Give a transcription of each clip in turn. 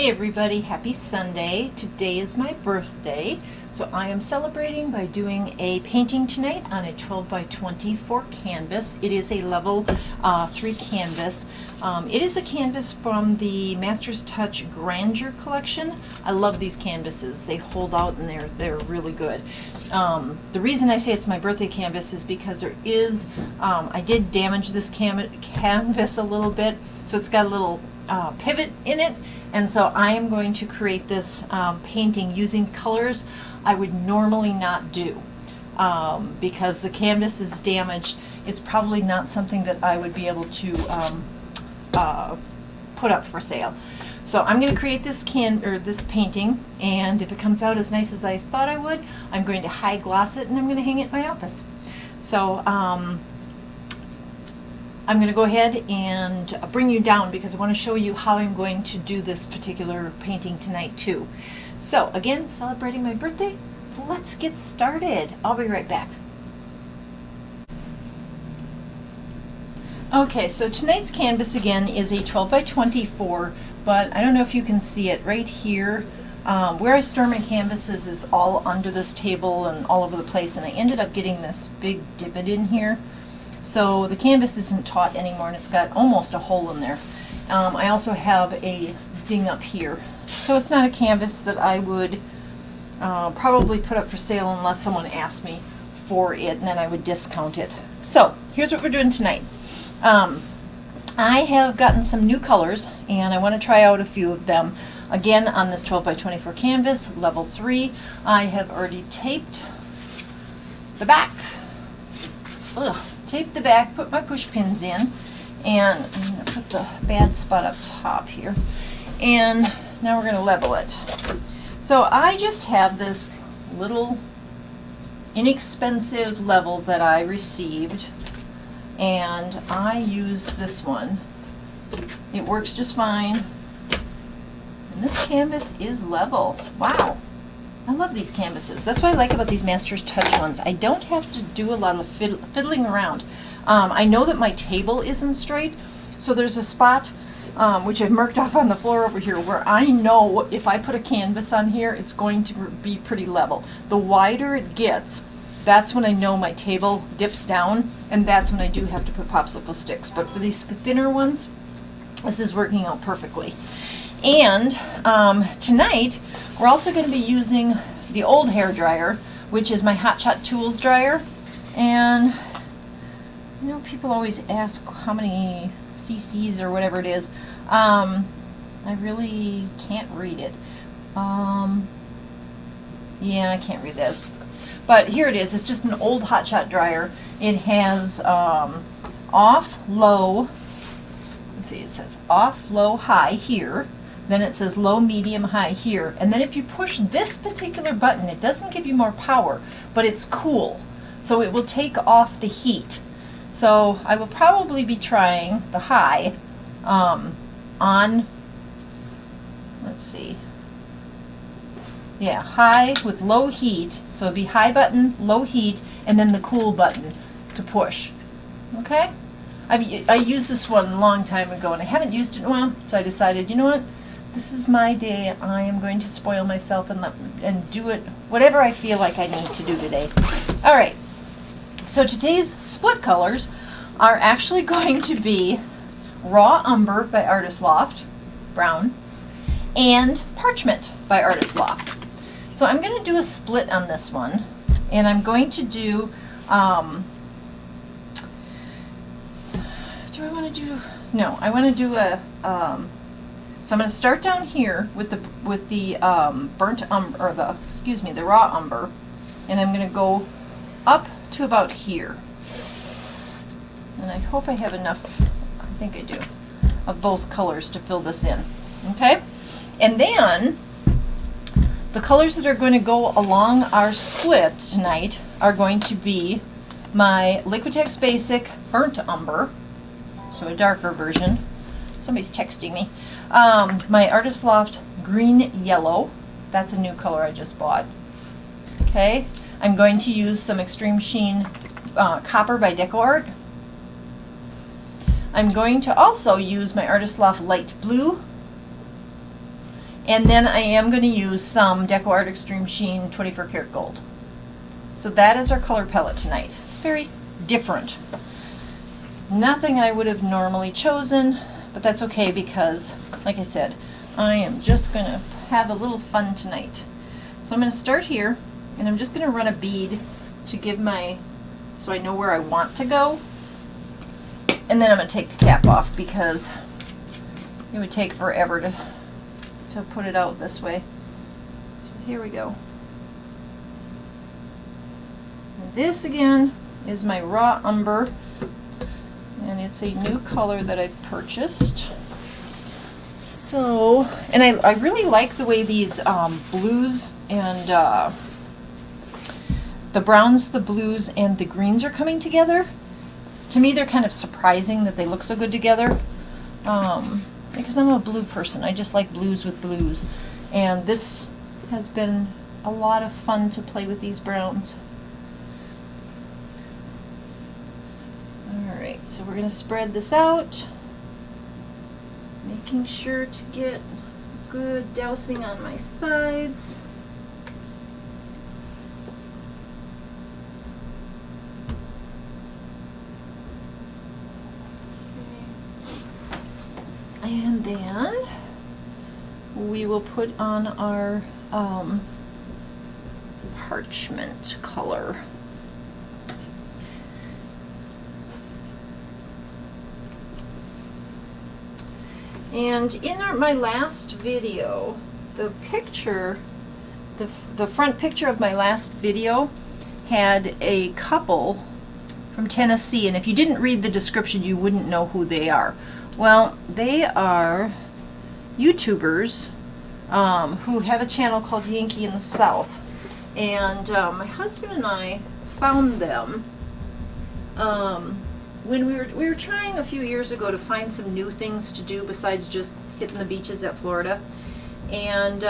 Hey everybody, happy Sunday. Today is my birthday, so I am celebrating by doing a painting tonight on a 12 by 24 canvas. It is a level 3 canvas. It is a canvas from the Master's Touch Grandeur collection. I love these canvases. They hold out and they're really good. The reason I say it's my birthday canvas is because there is, I did damage this canvas a little bit, so it's got a little pivot in it. And so I am going to create this painting using colors I would normally not do. Because the canvas is damaged, it's probably not something that I would be able to put up for sale. So I'm going to create this painting, and if it comes out as nice as I thought I would, I'm going to high gloss it and I'm going to hang it in my office. So I'm going to go ahead and bring you down because I want to show you how I'm going to do this particular painting tonight too. So again, celebrating my birthday, let's get started. I'll be right back. Okay, so tonight's canvas again is a 12 by 24, but I don't know if you can see it right here. Where I store my canvases is all under this table and all over the place, and I ended up getting this big divot in here. So the canvas isn't taut anymore, and it's got almost a hole in there. I also have a ding up here. So it's not a canvas that I would probably put up for sale unless someone asked me for it, and then I would discount it. So here's what we're doing tonight. I have gotten some new colors, and I want to try out a few of them. Again, on this 12 by 24 canvas, level 3, I have already taped the back. Tape the back, put my push pins in, and I'm going to put the bad spot up top here. And now we're going to level it. So I just have this little inexpensive level that I received, and I use this one. It works just fine. And this canvas is level. Wow. I love these canvases. That's what I like about these Master's Touch ones. I don't have to do a lot of fiddling around. I know that my table isn't straight, so there's a spot which I've marked off on the floor over here where I know if I put a canvas on here, it's going to be pretty level. The wider it gets, that's when I know my table dips down, and that's when I do have to put popsicle sticks. But for these thinner ones, this is working out perfectly. And tonight, we're also going to be using the old hair dryer, which is my Hot Shot Tools dryer. And, you know, people always ask how many cc's or whatever it is. I really can't read it. Yeah, I can't read this. But here it is. It's just an old Hot Shot dryer. It has off, low. Let's see, it says off, low, high here. Then it says low, medium, high here. And then if you push this particular button, it doesn't give you more power, but it's cool. So it will take off the heat. So I will probably be trying the high on, let's see. Yeah, high with low heat. So it'd be high button, low heat, and then the cool button to push. Okay? I used this one a long time ago, and I haven't used it in a while, so I decided, you know what? This is my day. I am going to spoil myself and do it whatever I feel like I need to do today. All right. So today's split colors are actually going to be Raw Umber by Artists Loft, brown, and Parchment by Artists Loft. So I'm going to do a split on this one, and I'm going to do, I want to do a, so I'm going to start down here with the burnt umber, or the raw umber, and I'm going to go up to about here. And I hope I have enough, I think I do, of both colors to fill this in. Okay? And then the colors that are going to go along our split tonight are going to be my Liquitex Basic Burnt Umber, so a darker version. Somebody's texting me. My Artists Loft Green Yellow. That's a new color I just bought. Okay. I'm going to use some Extreme Sheen Copper by Deco Art. I'm going to also use my Artists Loft Light Blue. And then I am going to use some Deco Artistry Sheen 24 karat gold. So that is our color palette tonight. It's very different. Nothing I would have normally chosen, but that's okay because, like I said, I am just going to have a little fun tonight. So I'm going to start here, and I'm just going to run a bead to give so I know where I want to go. And then I'm going to take the cap off because it would take forever to put it out this way. So here we go. And this again is my raw umber, and it's a new color that I've purchased. So, and I really like the way these blues and the browns, the blues, and the greens are coming together. To me, they're kind of surprising that they look so good together. Because I'm a blue person. I just like blues with blues. And this has been a lot of fun to play with these browns. Alright, so we're going to spread this out. Making sure to get good dousing on my sides. And then we will put on our parchment color. And in my last video, the front picture of my last video had a couple from Tennessee, and if you didn't read the description, you wouldn't know who they are. Well, they are YouTubers who have a channel called Yankee in the South, and my husband and I found them when we were trying a few years ago to find some new things to do besides just hitting the beaches at Florida, and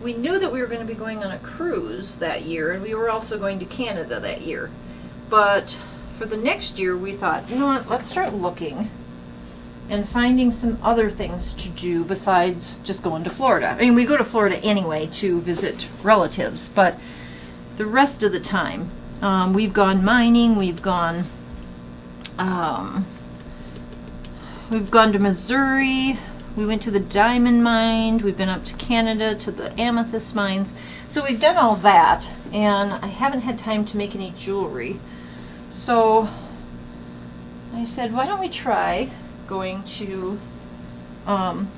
we knew that we were going to be going on a cruise that year, and we were also going to Canada that year. But for the next year, we thought, you know what, let's start looking and finding some other things to do besides just going to Florida. I mean, we go to Florida anyway to visit relatives, but the rest of the time, we've gone mining, we've gone to Missouri, we went to the diamond mine, we've been up to Canada to the amethyst mines. So we've done all that, and I haven't had time to make any jewelry. So I said, why don't we try going to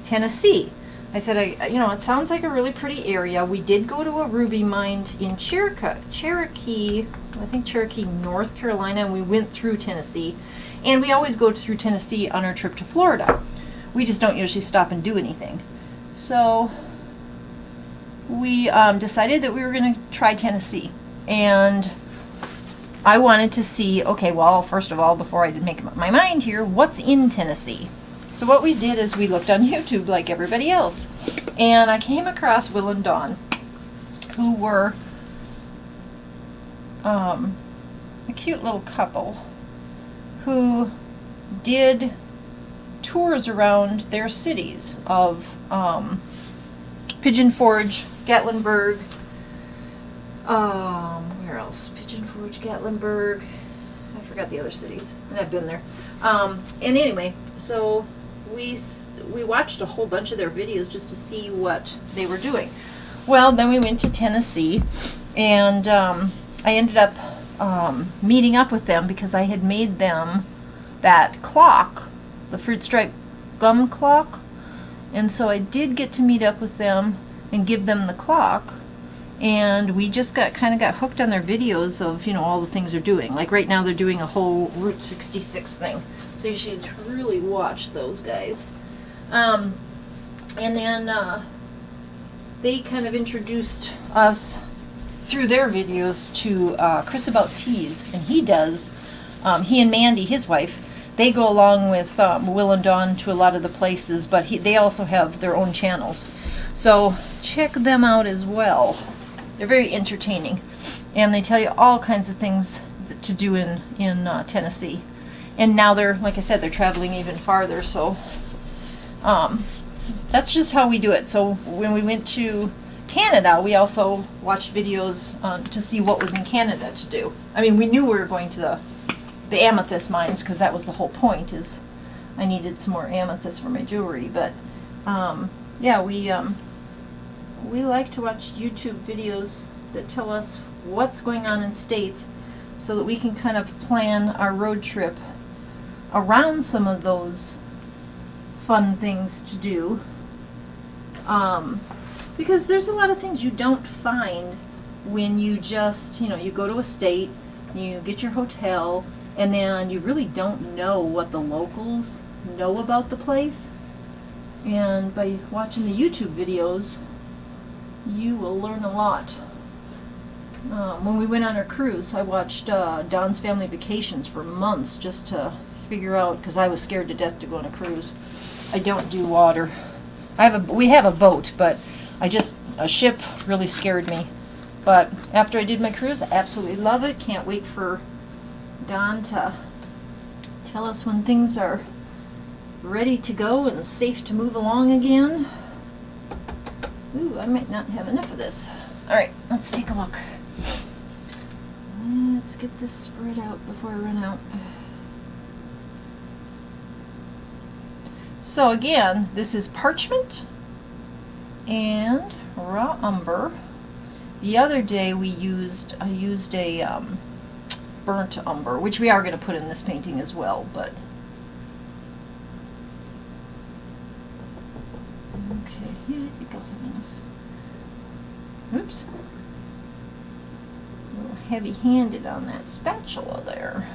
Tennessee? I said, it sounds like a really pretty area. We did go to a ruby mine in Cherokee, North Carolina, and we went through Tennessee. And we always go through Tennessee on our trip to Florida. We just don't usually stop and do anything. So we decided that we were going to try Tennessee. And I wanted to see, okay, well, first of all, before I did make up my mind here, what's in Tennessee? So what we did is we looked on YouTube like everybody else. And I came across Will and Dawn, who were a cute little couple who did tours around their cities of Pigeon Forge, Gatlinburg, where else? Pigeon Forge, Gatlinburg, I forgot the other cities, and I've been there. And anyway, so we watched a whole bunch of their videos just to see what they were doing. Well, then we went to Tennessee, and I ended up meeting up with them because I had made them that clock, the fruit stripe gum clock, and so I did get to meet up with them and give them the clock, and we just got hooked on their videos of all the things they're doing. Like right now they're doing a whole Route 66 thing, so you should really watch those guys. And then they kind of introduced us through their videos to Chris About Teas, and he and Mandy, his wife, they go along with Will and Dawn to a lot of the places, but they also have their own channels. So check them out as well. They're very entertaining, and they tell you all kinds of things to do in Tennessee. And now they're, like I said, they're traveling even farther, so that's just how we do it. So when we went to Canada, we also watched videos to see what was in Canada to do. I mean, we knew we were going to the amethyst mines because that was the whole point, is I needed some more amethyst for my jewelry. But yeah, we like to watch YouTube videos that tell us what's going on in states so that we can kind of plan our road trip around some of those fun things to do. Because there's a lot of things you don't find when you just, you know, you go to a state, you get your hotel, and then you really don't know what the locals know about the place. And by watching the YouTube videos, you will learn a lot. When we went on our cruise, I watched Don's Family Vacations for months just to figure out, because I was scared to death to go on a cruise. I don't do water. We have a boat, but a ship really scared me. But after I did my cruise, I absolutely love it. Can't wait for Don to tell us when things are ready to go and safe to move along again. Ooh, I might not have enough of this. Alright, let's take a look. Let's get this spread out before I run out. So again, this is Parchment and raw umber. The other day I used a burnt umber, which we are going to put in this painting as well, but okay, yeah, I think I'll have enough. Oops. A little heavy-handed on that spatula there.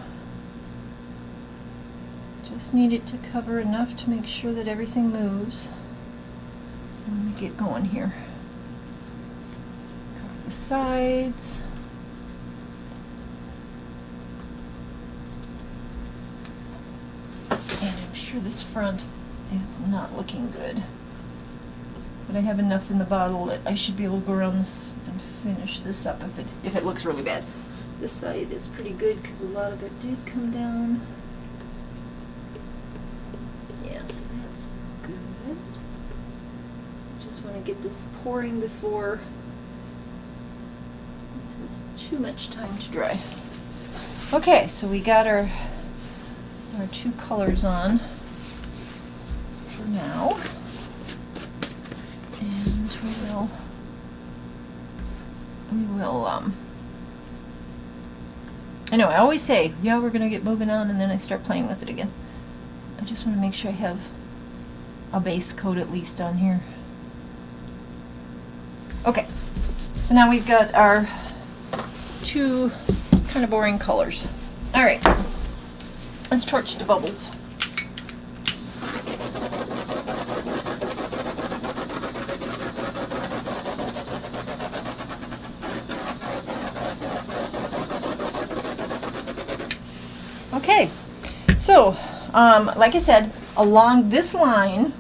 Just need it to cover enough to make sure that everything moves. Let me get going here. Cover the sides. And I'm sure this front is not looking good. But I have enough in the bottle that I should be able to go around this and finish this up if it looks really bad. This side is pretty good because a lot of it did come down. Yes, that's good. Just want to get this pouring before it has too much time to dry. Okay, so we got our two colors on for now. And we will, I know, I always say, yeah, we're going to get moving on, and then I start playing with it again. I just want to make sure I have a base coat at least on here. Okay, so now we've got our two kind of boring colors. Alright, let's torch the bubbles. Okay, so like I said, along this line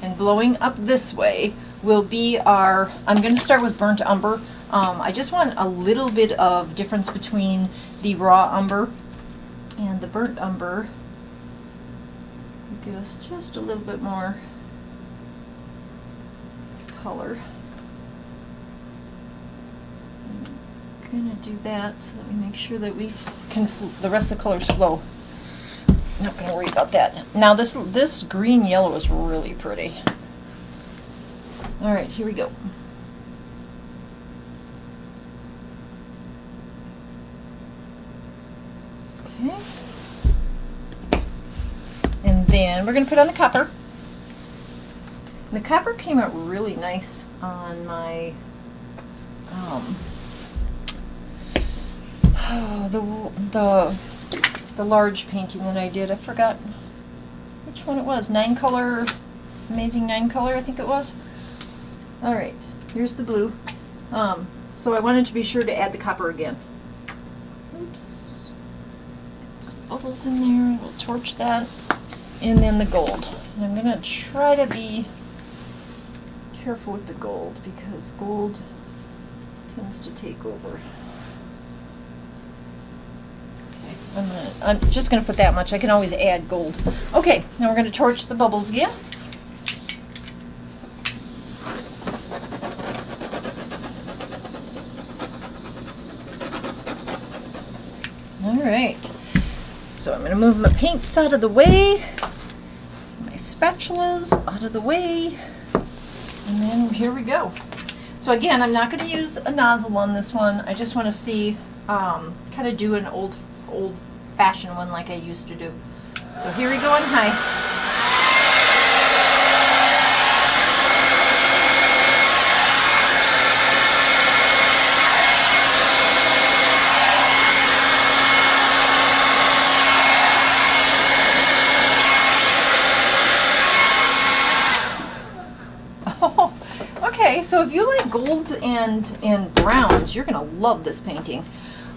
and blowing up this way will be our, I'm going to start with burnt umber. I just want a little bit of difference between the raw umber and the burnt umber. Give us just a little bit more color. I'm going to do that so that we make sure that we can the rest of the colors flow. Not going to worry about that. Now this green yellow is really pretty. All right, here we go. Okay. And then we're going to put on the copper. And the copper came out really nice on my the large painting that I did. I forgot which one it was. 9-color, Amazing 9-color, I think it was. All right, here's the blue. So I wanted to be sure to add the copper again. Oops. Some bubbles in there. We'll torch that. And then the gold. And I'm going to try to be careful with the gold because gold tends to take over. I'm just going to put that much. I can always add gold. Okay, now we're going to torch the bubbles again. right, so I'm going to move my paints out of the way, my spatulas out of the way, and then here we go. So again, I'm not going to use a nozzle on this one. I just want to see, kind of do an old-fashioned one like I used to do. So here we go on high. So if you like golds and browns, you're gonna love this painting.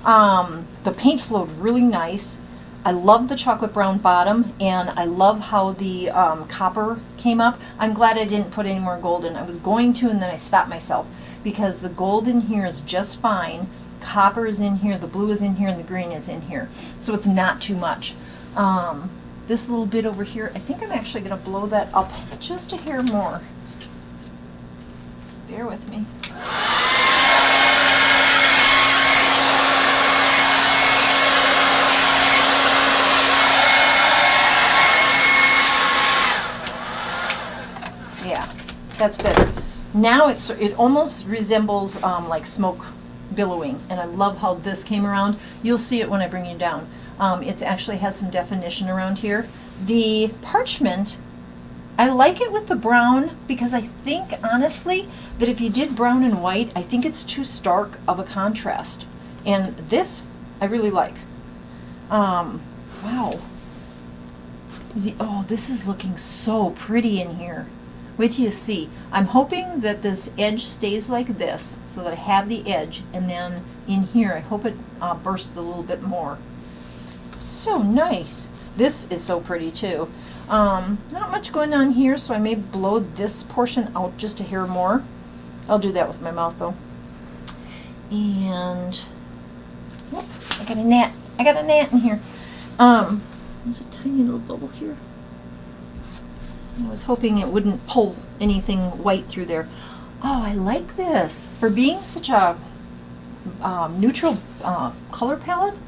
The paint flowed really nice. I love the chocolate brown bottom, and I love how the copper came up. I'm glad I didn't put any more gold in. I was going to, and then I stopped myself because the gold in here is just fine. Copper is in here, the blue is in here, and the green is in here. So it's not too much. This little bit over here, I think I'm actually gonna blow that up just a hair more. Bear with me. Yeah, that's better. Now it almost resembles like smoke billowing, and I love how this came around. You'll see it when I bring you down. It actually has some definition around here. The parchment, I like it with the brown because I think, honestly, that if you did brown and white, I think it's too stark of a contrast. And this, I really like. Wow. Oh, this is looking so pretty in here. Wait till you see. I'm hoping that this edge stays like this, so that I have the edge, and then in here, I hope it bursts a little bit more. So nice. This is so pretty, too. Not much going on here, so I may blow this portion out just a hair more. I'll do that with my mouth, though. And whoop, I got a gnat. I got a gnat in here. There's a tiny little bubble here. I was hoping it wouldn't pull anything white through there. Oh, I like this. For being such a neutral color palette,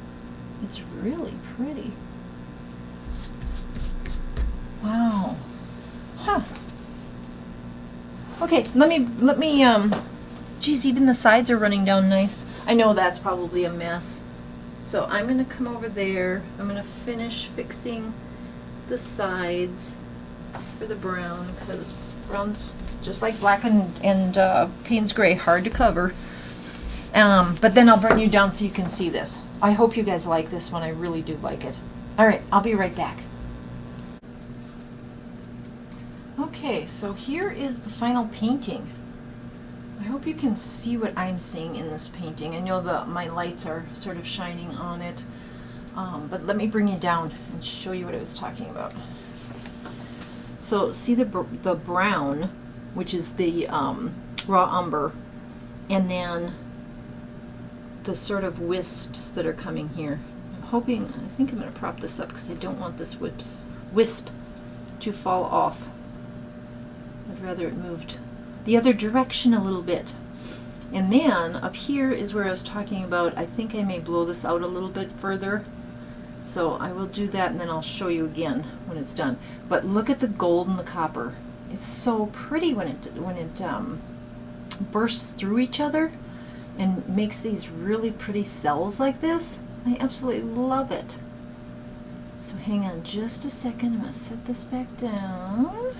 it's really pretty. Wow. Huh. Okay, let me, geez, even the sides are running down nice. I know that's probably a mess. So I'm gonna come over there. I'm gonna finish fixing the sides for the brown, because brown's just like black and Payne's gray, hard to cover. But then I'll bring you down so you can see this. I hope you guys like this one. I really do like it. All right, I'll be right back. Okay, so here is the final painting. I hope you can see what I'm seeing in this painting. I know my lights are sort of shining on it, but let me bring you down and show you what I was talking about. So see the brown, which is the raw umber, and then the sort of wisps that are coming here. I'm hoping, I think I'm going to prop this up because I don't want this wisp to fall off. I'd rather it moved the other direction a little bit. And then up here is where I was talking about, I think I may blow this out a little bit further. So I will do that, and then I'll show you again when it's done. But look at the gold and the copper. It's so pretty when it bursts through each other and makes these really pretty cells like this. I absolutely love it. So hang on just a second. I'm going to set this back down.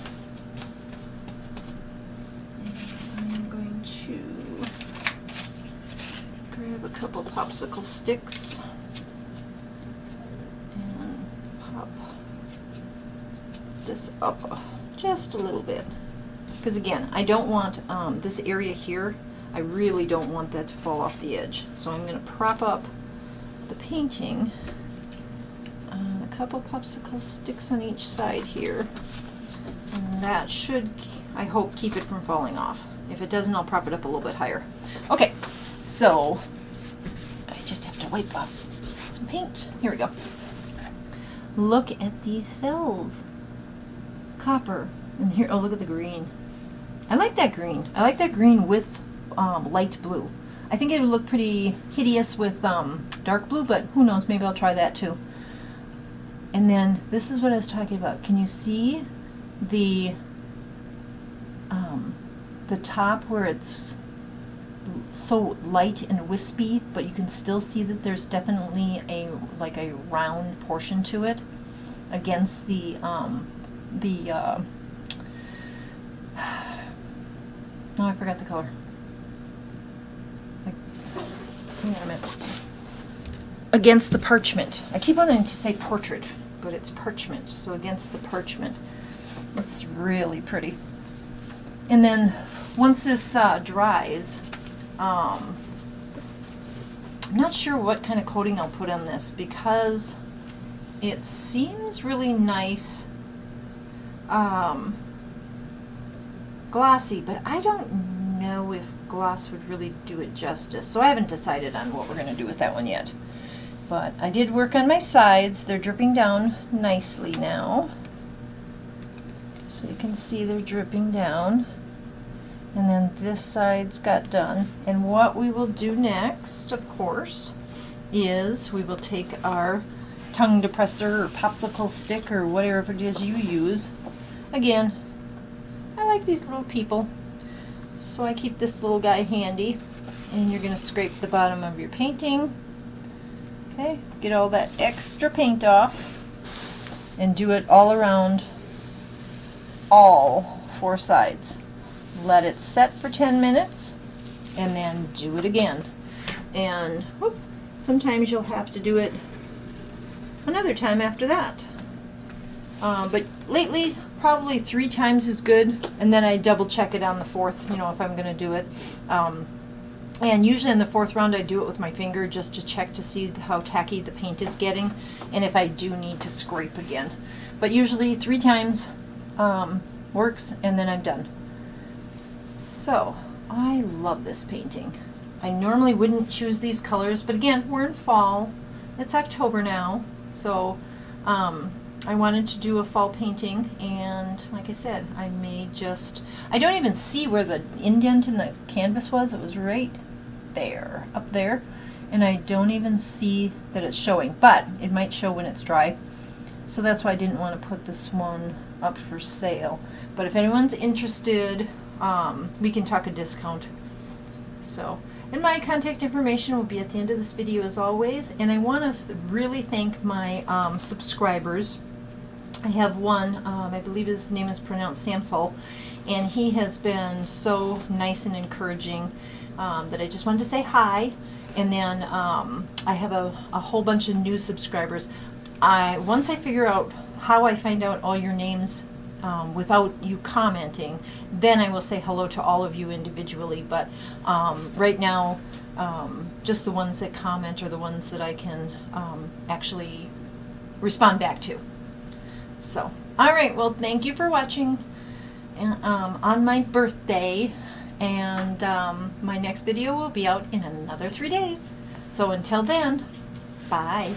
Grab a couple popsicle sticks and pop this up just a little bit, because again, I don't want this area here, I really don't want that to fall off the edge. So I'm going to prop up the painting, a couple popsicle sticks on each side here, and that should, I hope, keep it from falling off. If it doesn't, I'll prop it up a little bit higher. Okay, so I just have to wipe off some paint. Here we go. Look at these cells. Copper. And here, oh, look at the green. I like that green. I like that green with light blue. I think it would look pretty hideous with dark blue, but who knows, maybe I'll try that too. And then this is what I was talking about. Can you see the top where it's so light and wispy, but you can still see that there's definitely a round portion to it against the oh, I forgot the color. Hang on a minute. Against the parchment. I keep wanting to say portrait, but it's parchment. So against the parchment. It's really pretty. And then once this dries, I'm not sure what kind of coating I'll put on this because it seems really nice, glossy, but I don't know if gloss would really do it justice. So I haven't decided on what we're going to do with that one yet. But I did work on my sides. They're dripping down nicely now. So you can see they're dripping down. And then this side's got done. And what we will do next, of course, is we will take our tongue depressor or popsicle stick or whatever it is you use. Again, I like these little people, so I keep this little guy handy. And you're going to scrape the bottom of your painting. Okay, get all that extra paint off and do it all around all 4 sides. Let it set for 10 minutes and then do it again. And whoop, sometimes you'll have to do it another time after that. But lately, probably 3 times is good, and then I double check it on the 4th, you know, if I'm going to do it. And usually in the 4th round I do it with my finger just to check to see how tacky the paint is getting and if I do need to scrape again. But usually 3 times works, and then I'm done. So I love this painting. I normally wouldn't choose these colors, but again, we're in fall. It's October now, so I wanted to do a fall painting, and like I said, I don't even see where the indent in the canvas was. It was right there, up there, and I don't even see that it's showing, but it might show when it's dry. So that's why I didn't want to put this one up for sale. But if anyone's interested, we can talk a discount. So, and my contact information will be at the end of this video as always, and I want to really thank my subscribers. I have one, I believe his name is pronounced Samsol, and he has been so nice and encouraging that I just wanted to say hi. And then I have a whole bunch of new subscribers. Once I figure out how I find out all your names without you commenting, then I will say hello to all of you individually. But right now, just the ones that comment are the ones that I can actually respond back to. So, alright, well, thank you for watching on my birthday, and my next video will be out in another 3 days. So until then, bye.